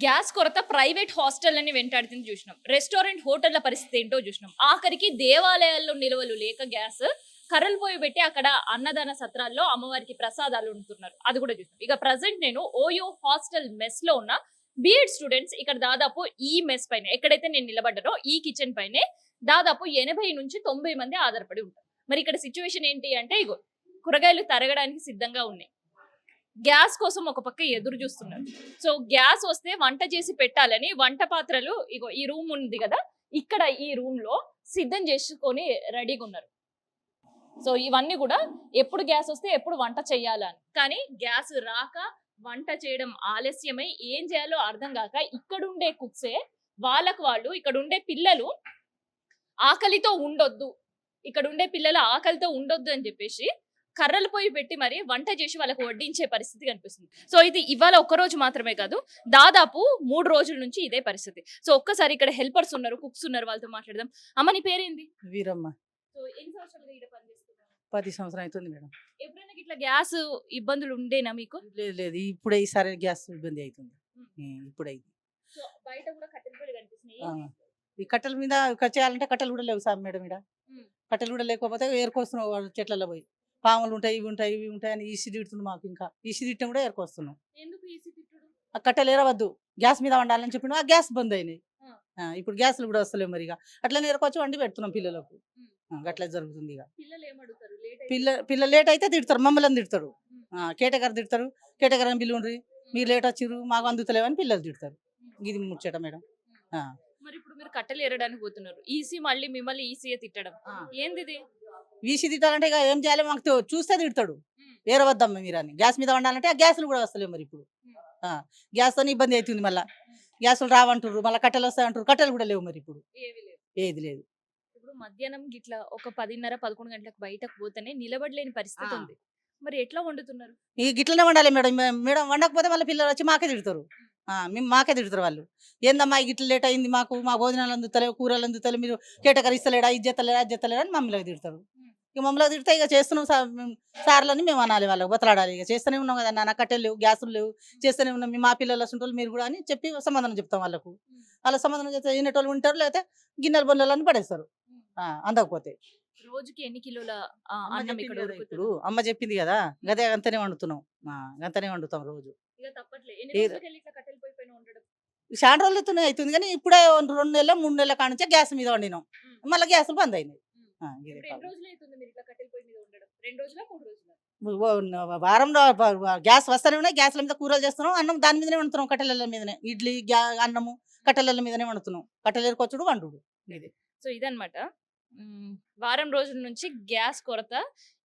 Gas కొరత private హాస్టళ్ళని వెంటాడుతుంది చూసినాం. రెస్టారెంట్, హోటళ్ల పరిస్థితి ఏంటో చూసినాం. ఆఖరికి దేవాలయాల్లో నిల్వలు లేక గ్యాస్ కర్రలు పొయ్యి పెట్టి అక్కడ అన్నదాన సత్రాల్లో అమ్మవారికి ప్రసాదాలు వండుతున్నారు. అది కూడా చూసినాం. ఇక ప్రెజెంట్ నేను ఓయో హాస్టల్ మెస్ లో ఉన్న బీఎడ్ స్టూడెంట్స్ ఇక్కడ దాదాపు ఈ మెస్ పైన ఎక్కడైతే నేను నిలబడ్డానో ఈ కిచెన్ పైనే దాదాపు 80 నుంచి 90 మంది ఆధారపడి ఉంటారు. మరి ఇక్కడ సిచ్యువేషన్ ఏంటి అంటే ఇగో కూరగాయలు తరగడానికి సిద్ధంగా ఉన్నాయి. గ్యాస్ కోసం ఒక పక్క ఎదురు చూస్తున్నారు. సో గ్యాస్ వస్తే వంట చేసి పెట్టాలని వంట పాత్రలు ఇగో ఈ రూమ్ ఉంది కదా, ఇక్కడ ఈ రూమ్ లో సిద్ధం చేసుకొని రెడీగా ఉన్నారు. సో ఇవన్నీ కూడా ఎప్పుడు గ్యాస్ వస్తే ఎప్పుడు వంట చెయ్యాలని, కానీ గ్యాస్ రాక వంట చేయడం ఆలస్యమై ఏం చేయాలో అర్థం కాక ఇక్కడుండే కుక్సే వాళ్ళకు వాళ్ళు ఇక్కడ ఉండే పిల్లలు ఆకలితో ఉండొద్దు, ఇక్కడ ఉండే పిల్లలు ఆకలితో ఉండొద్దు అని చెప్పేసి కర్రలు పొయ్యి పెట్టి మరి వంట చేసి వాళ్ళకు వడ్డించే పరిస్థితి కనిపిస్తుంది. సో ఇది ఇవాళ ఒక్క రోజు మాత్రమే కాదు, దాదాపు 3 రోజుల నుంచి ఇదే పరిస్థితి. సో ఒక్కసారి ఇక్కడ హెల్పర్స్ ఉన్నారు, కుక్స్ ఉన్నారు, వాళ్ళతో మాట్లాడదాం. అమ్మ నీ పేరేంది? వీరమ్మ. సో ఎన్ని సంవత్సరాలుగా ఇక్కడ పనిచేస్తున్నారు? 10 సంవత్సరం అవుతుంది మేడం. ఎప్పుడైనా ఇట్లా గ్యాస్ ఇబ్బందులు ఉండేనా మీకు? లేదు లేదు, ఇప్పుడే ఈసారి గ్యాస్ ఇబ్బంది అవుతుంది. ఇప్పుడైంది. సో బయట కూడా కట్టెల పొయ్యిలు కనిపిస్తున్నాయి. ఈ కట్టెల మీద చేయాలంటే కట్టెలు కూడా లేవు సార్ మేడం. ఇక్కడ కట్టెలు కూడా లేకపోతే ఏరుకొస్తున్నాం వాళ్ళు చెట్లలో పోయి. పాములు ఉంటాయి, ఇవి ఉంటాయి, ఇవి ఉంటాయి అని ఈసి తిడుతుంది మాకు. ఇంకా ఈసి తిట్టం కూడా ఏరుకొస్తున్నాం. ఎందుకు ఈసీ తిట్టుడు? ఆ కట్టెలు ఏరవద్దు, గ్యాస్ మీద వండాలని చెప్పిన ఆ గ్యాస్ బంద్ అయినాయి. ఇప్పుడు గ్యాస్లు కూడా వస్తలేవు మరి. ఇక అట్లనే ఏరుకొచ్చి వండి పెడుతున్నాం పిల్లలకు. అట్లా జరుగుతుంది. ఇక పిల్లలు ఏమడుగుతారు? పిల్లలు లేట్ అయితే తిడతారు, మమ్మల్ని తిడతారు. కేటగారు తిడతారు, కేటగారు అని పిల్లుండ్రి, మీరు లేట్ వచ్చిర్రు మాకు అందుతలేవని పిల్లలు తిడతారు. ఇది ముచ్చట మేడం. మరి ఇప్పుడు మీరు కట్టెలు ఏరడానికి పోతున్నారు, ఈసీ మళ్ళీ మిమ్మల్ని ఈసీఏ తిట్టడం ఏంది ఇది? వీసి తిట్టాలంటే ఇక ఏం చేయాలి, మాకు చూస్తే తిడతాడు. ఏరవద్దమ్మ మీరు అని. గ్యాస్ మీద వండాలంటే ఆ గ్యాసులు కూడా వస్తలేవు మరి. ఇప్పుడు గ్యాస్తో ఇబ్బంది అవుతుంది. మళ్ళీ గ్యాసులు రావంటారు, మళ్ళీ కట్టెలు వస్తాయంటారు, కట్టెలు కూడా లేవు మరి. ఇప్పుడు ఏది లేదు. ఇప్పుడు మధ్యాహ్నం గిట్లా ఒక 10:30-11 గంటలకు బయటకు పోతేనే నిలబడలేని పరిస్థితి ఉంది. మరి ఎట్లా వండుతున్నారు? ఈ గిట్లనే వండాలి మేడం. మేడం వండకపోతే మళ్ళీ పిల్లలు వచ్చి మాకే తిడతారు. మేము మాకే తిడతారు వాళ్ళు. ఏందమ్మా గిట్ల లేట్ అయింది, మాకు మా భోజనాలు అందుతలేవు, కూరలు అందుతలేవు, మీరు కేటకర్ ఇస్తలేడా, ఇది చేస్తలేడా, అది చేస్తలేడా అని మమ్మల్ని తిడతారు. ఇక మమ్మల్ని తిడితే ఇక చేస్తున్నాం సార్లని మేము అనాలి, వాళ్ళకి బతలాడాలి. ఇక చేస్తూనే ఉన్నాం కదా నా కట్టెలు లేవు, గ్యాసులు లేవు, చేస్తూనే ఉన్నాం, మా పిల్లలు వస్తుంటారు మీరు కూడా అని చెప్పి సమాధానం చెప్తాం వాళ్ళకు. వాళ్ళ సమాధానం చెప్తే వినేటోళ్ళు వింటారు, లేకపోతే గిన్నెల బొన్నెలని పడేస్తారు అందకపోతే. రోజుకి ఎన్ని కిలోల అన్నం ఇక్కడ ఇప్పుడు అమ్మ చెప్పింది కదా, గదే అంతనే వండుతున్నాం, అంతనే వండుతాం రోజు. చాలా రోజులతోనే అవుతుంది, కానీ ఇప్పుడే 2 నెలల 3 నెలల కానుంచే గ్యాస్ మీద వండినాం. మళ్ళీ గ్యాసులు బంద్ అయినాయి. వారంలో గ్యాస్ వస్తూనే ఉన్నాయి, గ్యాస్ల మీద కూరలు చేస్తున్నాం, అన్నం దాని మీదనే వండుతున్నాం, కట్టెల మీదనే. ఇడ్లీ అన్నము కట్టెల మీదనే వండుతున్నాం, కట్టెలు ఏరుకొచ్చుడు వండుడు. ఇది సో ఇదన్నమాట. వారం రోజుల నుంచి గ్యాస్ కొరత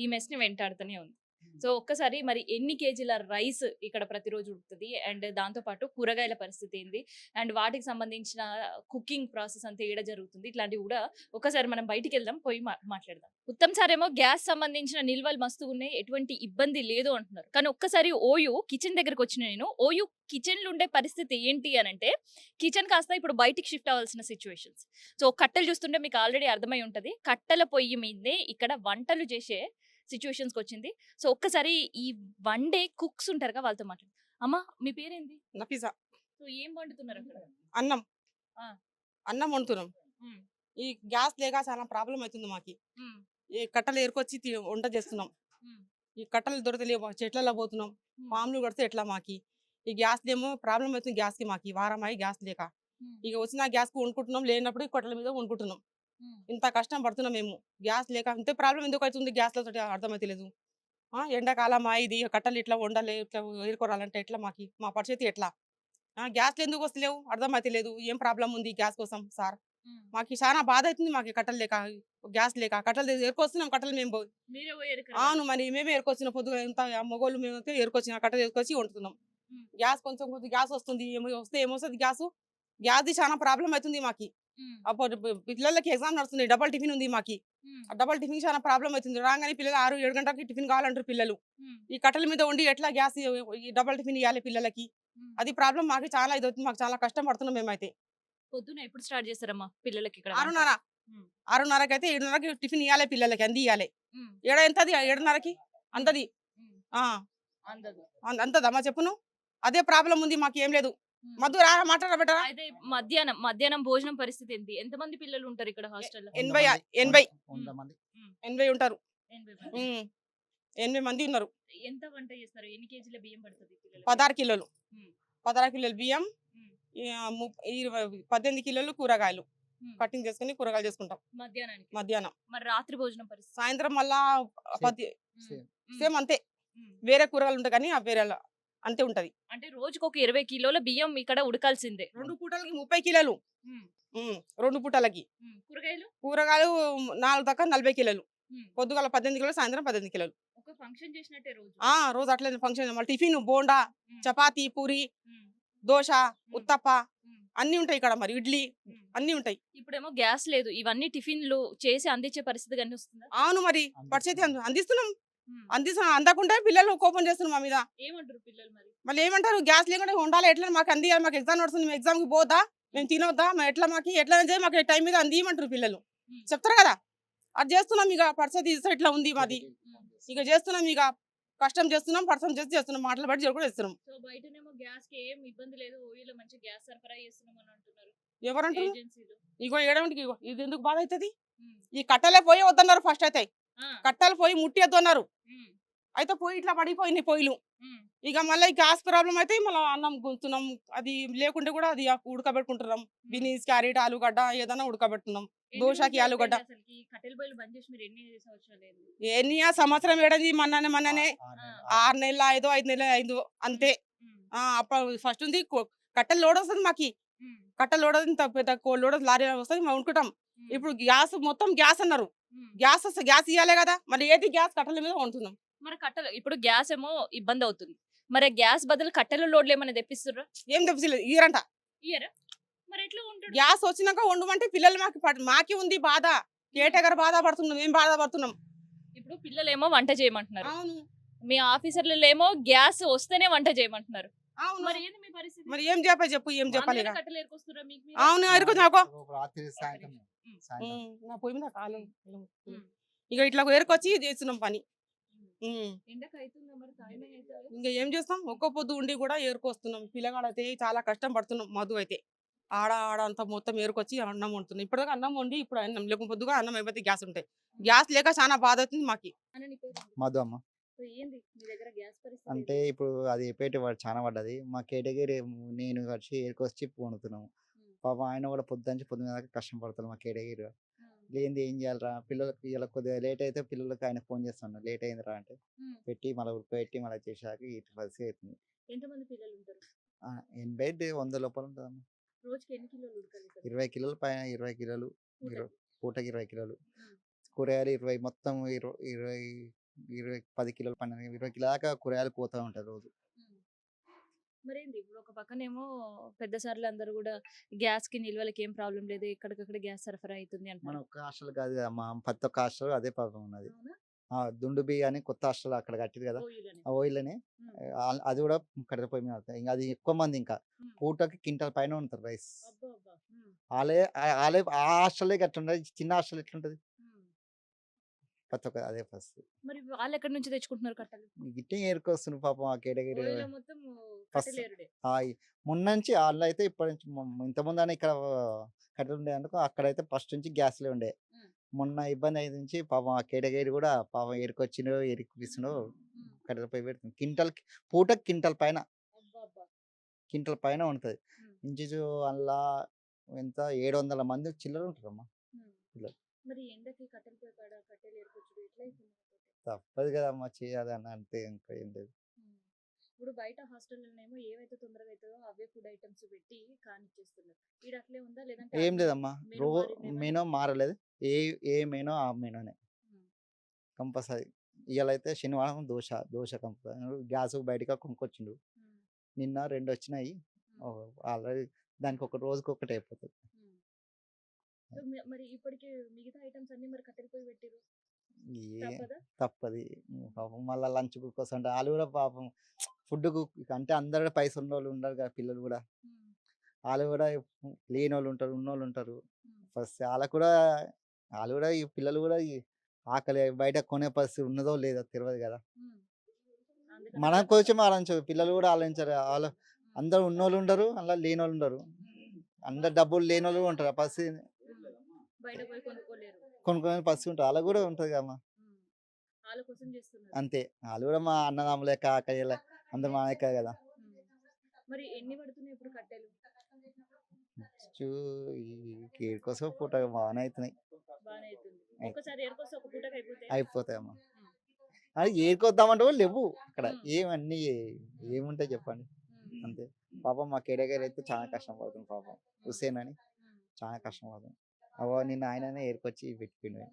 ఈ మెస్ ని వెంటాడుతూనే ఉంది. సో ఒక్కసారి మరి ఎన్ని కేజీల రైస్ ఇక్కడ ప్రతిరోజు ఉడుతుంది, అండ్ దాంతో పాటు కూరగాయల పరిస్థితి ఏంది, అండ్ వాటికి సంబంధించిన కుకింగ్ ప్రాసెస్ అంతా ఏడ జరుగుతుంది, ఇట్లాంటివి కూడా ఒకసారి మనం బయటికి వెళ్దాం, పోయి మాట్లాడదాం. ఉత్తమ్ సార్ ఏమో గ్యాస్ సంబంధించిన నిల్వలు మస్తు ఉన్నాయి, ఎటువంటి ఇబ్బంది లేదు అంటున్నారు. కానీ ఒక్కసారి ఓయూ కిచెన్ దగ్గరకు వచ్చిన నేను ఓయూ కిచెన్ లో ఉండే పరిస్థితి ఏంటి అని అంటే, కిచెన్ కాస్త ఇప్పుడు బయటికి షిఫ్ట్ అవ్వాల్సిన సిచ్యువేషన్స్. సో కట్టెలు చూస్తుంటే మీకు ఆల్రెడీ అర్థమై ఉంటది, కట్టెల పొయ్యి మీదే ఇక్కడ వంటలు చేసే సిచ్యువేషన్స్కి వచ్చింది. సో ఒక్కసారి ఈ వండే కుక్స్ ఉంటారుగా, వాళ్ళతో మాట్లాడు. అమ్మ మీ పేరేంది? నఫీసా. సో ఏం వండుతున్నారు అక్కడ? అన్నం. ఆ. అన్నం వండుతున్నాం. ఈ గ్యాస్ లేక చాలా ప్రాబ్లం అవుతుంది మాకి. ఈ కట్టెలు ఏరుకొచ్చి వంట చేస్తున్నాం. ఈ కట్టెలు దొరకలేవు, చెట్లలో పోతున్నాం, పాములు కడితే ఎట్లా మాకి. ఈ గ్యాస్ ఏమో ప్రాబ్లం అవుతుంది గ్యాస్కి మాకి. వారం అయి గ్యాస్ లేక ఇక వచ్చిన గ్యాస్కి వండుకుంటున్నాం, లేనప్పుడు కట్టెల మీద వండుకుంటున్నాం. ఇంత కష్టం పడుతున్నాం మేము గ్యాస్ లేక. ఇంత ప్రాబ్లం ఎందుకు అవుతుంది గ్యాస్లతో అర్థమైతే లేదు. ఎండాకాలం ఇది కట్టెలు ఇట్లా వండాలి, ఇట్లా ఏరుకోరాలంటే ఎట్లా మాకి, మా పరిస్థితి ఎట్లా? గ్యాస్లు ఎందుకు వస్తలేవు అర్థమైతే లేదు. ఏం ప్రాబ్లం ఉంది గ్యాస్ కోసం సార్? మాకు చాలా బాధ అవుతుంది, మాకు కట్టెలు లేక, గ్యాస్ లేక. కట్టెలు ఏరుకొస్తున్నాం, కట్టెలు మేము అవును మరి మేమే ఏరుకొచ్చినాం. పొద్దుగా ఎంత మొగోళ్ళు మేమైతే ఏరుకొచ్చిన కట్టెలు ఏరుకొచ్చి వండుతున్నాం. గ్యాస్ కొంచెం గ్యాస్ వస్తుంది, వస్తే ఏమొస్తుంది గ్యాస్ది చాలా ప్రాబ్లం అవుతుంది మాకి. అప్పుడు పిల్లలకి ఎగ్జామ్ నడుస్తుంది, డబల్ టిఫిన్ ఉంది మాకి. డబల్ టిఫిన్ చాలా ప్రాబ్లం అవుతుంది. రాగానే పిల్లలు 6-7 గంటలకి టిఫిన్ కావాలంటారు పిల్లలు. ఈ కట్టెల మీద వండి ఎట్లా గ్యాస్ ఈ డబల్ టిఫిన్ ఇవ్వాలి పిల్లలకి? అది ప్రాబ్లం మాకు చాలా ఇది అవుతుంది, మాకు చాలా కష్టం పడుతున్నాం మేమైతే. పొద్దున ఎప్పుడు స్టార్ట్ చేస్తారమ్మా పిల్లలకి? ఇక్కడ 6:30 అయితే 7:30కి టిఫిన్ ఇవ్వాలి పిల్లలకి, అంది ఇవ్వాలి. ఎంతది 7:30కి అంతది అంతదమ్మా చెప్పును. అదే ప్రాబ్లం ఉంది మాకు, ఏం లేదు. మధు రా మాట్లాడ బెటరా అయితే మధ్యాహ్నం భోజనం పరిస్థితి ఏంటి? ఎంతమంది పిల్లలు ఉంటారు ఇక్కడ హాస్టల్లో? 80 ఉంటారు. 8 మంది ఉన్నారు. ఎంత వంట చేస్తారు? ఎన్ని కేజీల బియ్యం పడుతుంది పిల్లలకి? 16 కిలోలు ఉమ్, 16 కిలోలు బియ్యం, ఉమ్, 18 కిలోలు కూరగాయలు ఉమ్. కటింగ్ చేసుకుని కూరగాయలు చేసుకుంటాం మధ్యాహ్నానికి. మధ్యాహ్నం. మరి రాత్రి భోజనం పరిస్థితి? సాయంత్రం మళ్ళా ఉమ్, ఉమ్, సేమ్ అంతే. ఉమ్. వేరే కూరగాయలు ఉంటాయి కానీ వేరే అంతే ఉంటది. అంటే రోజుకు ఒక 20 కిలోల బియ్యం ఇక్కడ ఉడకాల్సిందే. 2 పూటలకి 30 కిలోలు. ఉమ్, 2 పూటలకి ఉమ్. కూరగాయలు కూరగాయలు 4 దాకా 40 కిలోలు. ఉమ్. పొద్దుగాల 18 కిలోలు, సాయంత్రం 18 కిలోలు. ఒక ఫంక్షన్ చేసినట్టే రోజు. రోజు అట్లనే ఫంక్షన్. మళ్ళీ టిఫిన్, బోండా, ఉమ్, చపాతీ, పూరి, ఉమ్, దోశ, ఉత్తప్ప ఉమ్, అన్ని ఉంటాయి ఇక్కడ. మరి ఇడ్లీ ఉమ్. అన్ని ఉంటాయి. ఇప్పుడేమో గ్యాస్ లేదు, ఇవన్నీ టిఫిన్లు చేసి అందించే పరిస్థితి కానీ వస్తుందా? అవును, మరి పరిస్థితి అందిస్తున్నాం. ఉమ్. అందకుండా పిల్లలు కోపం చేస్తున్నారు మా మీద. ఏమంటారు పిల్లలు మరి? మళ్ళీ ఏమంటారు, గ్యాస్ లేకుండా ఉండాలి, ఎట్లా మాకు అందియాలి, మాకు ఎగ్జామ్ నడుస్తుంది, మేము ఎగ్జామ్కి పోతా, మేము తినొద్దా, మేము ఎట్లా ఎట్లా చేయాలి, మాకు టైం మీద అందియమంటారు పిల్లలు. ఉమ్. చెప్తారు కదా, అది చేస్తున్నాం. ఇక పరిస్థితి ఇట్లా ఉంది మాది. ఉమ్. ఇక చేస్తున్నాం, ఇక కష్టం చేస్తున్నాం, పరిశ్రమ చేస్తున్నాం, మాటలు బట్టి కూడా చేస్తున్నాం. సో బయటనేమో గ్యాస్ కి ఏం ఇబ్బంది లేదు, ఓయిలో మంచి గ్యాస్ సరఫరా చేస్తున్నాం అని అంటున్నారు ఎవరంటారు? ఏజెన్సీలు. ఇగో ఏడవనికి ఇగో ఇది ఎందుకు బాధ అవుతుంది? ఉమ్. ఈ కట్టెలే పోయి వద్దన్నారు ఫస్ట్ అయితే. ఆ. కట్టెలు పోయి ముట్టియద్దు అన్నారు. ఉమ్. అయితే పోయి ఇట్లా పడిపోయినాయి పొయ్యిలు. ఉమ్. ఇక మళ్ళీ గ్యాస్ ప్రాబ్లం అయితే మళ్ళీ అన్నం గుంతున్నాం. అది లేకుంటే కూడా అది ఉడకబెట్టుకుంటున్నాం. బీనీస్, క్యారెట్, ఆలుగడ్డ ఏదైనా ఉడకబెట్టున్నాం. ఎన్ని దోశకి రోజులు ఆలుగడ్డ. అయిపోయింది అసలుకి? కట్టెల పొయ్యిలు బంద్ చేసి మీరు ఎన్ని సంవత్సరాలు అయింది? ఎన్ని సంవత్సరం ఏడది మొన్ననే ఆ. 6 నెలలు 5 నెలలు 5 అంతే. ఉమ్. అప్పుడు ఫస్ట్ ఉంది కట్టెలు లోడ్ వస్తుంది మాకి. ఉమ్. కట్టెలు లోడ్ వస్తుంది, పెద్ద లోడ్ లారీ వస్తుంది, మేము వండుకుంటాం. ఉమ్. ఇప్పుడు గ్యాస్ మొత్తం గ్యాస్ అన్నారు. ఉమ్. గ్యాస్ వస్తే గ్యాస్ ఇవ్వాలి కదా, మరి ఏది గ్యాస్ కట్టెల మీద వండుతున్నాం. మరి కట్టెలు ఇప్పుడు గ్యాస్ ఏమో ఇబ్బంది అవుతుంది, మరి గ్యాస్ బదులు కట్టెల లోడ్లు ఏమైనా తెప్పిస్తుర్రా? ఏం తెప్పలేదు ఇయరంట. ఇయ్యరా? మరి ఎట్లా ఉంటుంది? గ్యాస్ వచ్చినాక వండమంటే పిల్లలు మాకి ఉంది బాధ. కేటగారు బాధపడుతున్నాం, మేము బాధపడుతున్నాం. ఇప్పుడు పిల్లలేమో వంట చేయమంటున్నారు, అవును మీ ఆఫీసర్లు ఏమో గ్యాస్ వస్తేనే వంట చేయమంటున్నారు. అవును, మరి ఏంది మీ పరిస్థితి? మరి ఏం చెప్పాలి చెప్పు, ఏం చెప్పాలి ఇక? అందరూ కట్టెలు ఏరుకొస్తుర్రా మీకు మీరు? అవును, ఎరుకు నాకు రాత్రి సాయంత్రం నా పొయ్యి మీద కాలు. ఉమ్. ఇక ఇట్లా ఏరుకొచ్చి చేస్తున్నాం పని. ఎండకు అవుతుందా మరి? టైం అవుతుంది. ఇంకా ఏం చేస్తాం, ఒక్క పొద్దు ఉండి కూడా ఏరుకొస్తున్నాం. పిల్లగాడైతే చాలా కష్టం పడుతున్నాం. మధు అయితే ఆడ అంతా మొత్తం ఏరుకొచ్చి అన్నం వండుతున్నాం. ఇప్పటిదాకా అన్నం వండి ఇప్పుడు అన్నం లేకుండా పొద్దుగా అన్నం అయిపోతే గ్యాస్ ఉంటాయి. గ్యాస్ లేక చాలా బాధ అవుతుంది మాకి. అన్న నీ పేరు? మధు అమ్మ. సో ఏంది మీ దగ్గర గ్యాస్ పరిస్థితి? అంటే ఇప్పుడు అది చాలా పడ్డది. మా కేటగిరీ నేను కలిసి ఏరుకొచ్చి వండుతున్నాము. పాపం ఆయన కూడా పొద్దున్న దాకా కష్టం పడతారు మా కేటగిరీ. లేనిది ఏం చేయాలరా, పిల్లలకి ఇలా కొద్దిగా లేట్ అయితే పిల్లలకి ఆయన ఫోన్ చేస్తాను, లేట్ అయిందిరా అంటే పెట్టి మళ్ళీ ఉడకబెట్టి మళ్ళీ చేసాక ఇటు పరిస్థితి అవుతుంది. ఎంతమంది పిల్లలు ఉంటారు? 80 100 లోపల ఉంటుంది. రోజుకి ఎన్ని కిలోలు ఉడకాలి ఇక్కడ? 20 కిలోలు పైన, 20 కిలోలు పూటకి 20 కిలోలు. ఉమ్. కూరగాయలు 20 మొత్తం 20 10 కిలోలు 12 20 కిలో దాకా కూరగాయలు పోతూ ఉంటాయి రోజు. మరేంది ఇప్పుడు ఒక పక్కనేమో పెద్ద సార్లు అందరూ కూడా గ్యాస్ కి నిల్వలకి ఏం ప్రాబ్లం లేదు, ఎక్కడికక్కడ గ్యాస్ సరఫరా అవుతుంది మన అంటారు. ఒక్క హాస్టల్ కాదు కదా మా ప్రతి ఒక్క హాస్టల్ అదే ప్రాబ్లం ఉన్నది. అవునా? దుండు బి అని కొత్త హాస్టల్ అక్కడ కట్టిరు కదా, ఓయిలని. ఆ ఓయిల్ని ఉమ్. అది కూడా కట్టెల పొయ్యి మీద అవుతాయి. ఇంకా అది ఎక్కువ మంది, ఇంకా ఉమ్. పూటకి క్వింటాల్ పైన ఉంటారు రైస్. అబ్బా అబ్బా. ఉమ్. వాళ్ళే ఆ హాస్టలే గట్లుంటది. చిన్న హాస్టల్ ఎట్లుంటది, ఉమ్. ప్రతి ఒక్క అదే పరిస్థితి. మరి వాళ్ళు ఎక్కడి నుంచి తెచ్చుకుంటున్నారు కట్టెలు? గిట్టే ఏరుకొస్తున్నారు పాపం ఆ కేటగిరీ. ఓయిలో మొత్తం ఫస్ట్ కట్టెలేరుడే. మొన్న నుంచి వాళ్ళు అయితే ఇప్పటి నుంచి ఇంతకుముందు అని ఇక్కడ కట్టెలు ఉండే అందుకు అక్కడైతే ఫస్ట్ నుంచి గ్యాస్లే ఉండే. ఉమ్. మొన్న ఇబ్బంది అయింది నుంచి పాపం ఆ కేటగిరీ కూడా పాపం ఏరుకొచ్చినో ఎరికిపిస్తున్నో ఉమ్. కట్టెల పొయ్యి పెడుతుంది. పూటకి క్వింటల్ పైన, అబ్బా అబ్బా. క్వింటల్ పైన ఉంటుంది. ఉమ్. ఇంచుచు అలా ఎంత 700 మంది చిల్లర ఉంటారమ్మా ఉమ్. పిల్లలు. మరి ఎండకి కట్టెల పొయ్యి కాడ కట్టెలు ఏరుకొచ్చుడు ఎట్లా అవుతుంది మనతోటి? తప్పదు కదమ్మా, చేయాలి అని అంతే, ఇంకా ఏం లేదు. ఉమ్. ఇప్పుడు బయట హాస్టల్లోనేమో ఏవైతే తొందరగా అవుతుందో అవే ఫుడ్ ఐటమ్స్ పెట్టి కానిచ్చేస్తున్నారు. ఈడ అట్లే ఉందా లేదంటే ఏం అన్ని లేదమ్మా, మెనూ మారిందేమన్నా? మెనూ మారలేదు. ఏ మెనూ ఆ మెనూనే ఉమ్. కంపల్సరీ. ఇవాళ అయితే శనివారం దోశ కంపల్సరీ. గ్యాస్ బయటగా కొనుక్కొచ్చిండు. ఉమ్. నిన్న 2 వచ్చినాయి. ఉమ్. ఆల్రెడీ దానికి ఒక రోజుకి ఒకటి అయిపోతుంది. ఉమ్. సో మరి ఇప్పటికి మిగతా ఐటమ్స్ అన్ని మరి కట్టెల పొయ్యి పెట్టిరు, ఏ తప్పదా? తప్పది. పాపం మళ్ళీ లంచ్ కోసం అంటే వాళ్ళు కూడా పాపం ఫుడ్కు అంటే అందరూ పైసలు ఉన్నోళ్ళు ఉండరు కదా, పిల్లలు కూడా ఉమ్. వాళ్ళు కూడా లేని వాళ్ళు ఉంటారు, ఉన్నోళ్ళు ఉంటారు. ఉమ్. ఫస్ట్ వాళ్ళు కూడా ఈ పిల్లలు కూడా ఈ ఆకలి బయట కొనే పరిస్థితి ఉన్నదో లేదో తెలియదు కదా. ఉమ్. అందుకని మన అట్లా కోసం ఆలోచించరు, పిల్లలు కూడా ఆలోచించరు. వాళ్ళు ఉమ్. అందరు ఉన్నోళ్ళు ఉండరు, అలా లేనోళ్ళు ఉండరు. అందరు డబ్బులు లేనోళ్ళు కూడా ఉంటారు. ఆ పరిస్థితి బయట పోయి కొనుక్కోలేరు. కొనుక్కునే పరిస్థితి ఉంటుంది. అలా కూడా ఉంటుంది కదమ్మా. వాళ్ళ కోసం చేస్తున్నారు. అంతే. వాళ్ళు కూడా మా అన్నదమ్ములు లెక్క, అక్కయ్యల అందరు మా లెక్క కదా. మరి ఎన్ని పడుతున్నాయి ఇప్పుడు కట్టెలు? చూ ఈ కేర్ కోసం పూట బాగానే అవుతున్నాయి. బానే అవుతుంది. ఒక్కసారి ఏరుకొస్తే ఒక పూటకి అయిపోతాయి. అయిపోతాయమ్మా. అది ఏరుకొద్దామంటే కూడా లేవు అక్కడ. ఉమ్. ఏమన్నీ ఏముంటాయి చెప్పండి. అంతే. పాపం మా కేడగారు అయితే చాలా కష్టం పడుతుంది పాపం. హుస్సేన్ అని చాలా కష్టం పడుతుంది. నిన్న ఆయననే ఏరుకొచ్చి పెట్టిపోయిండు.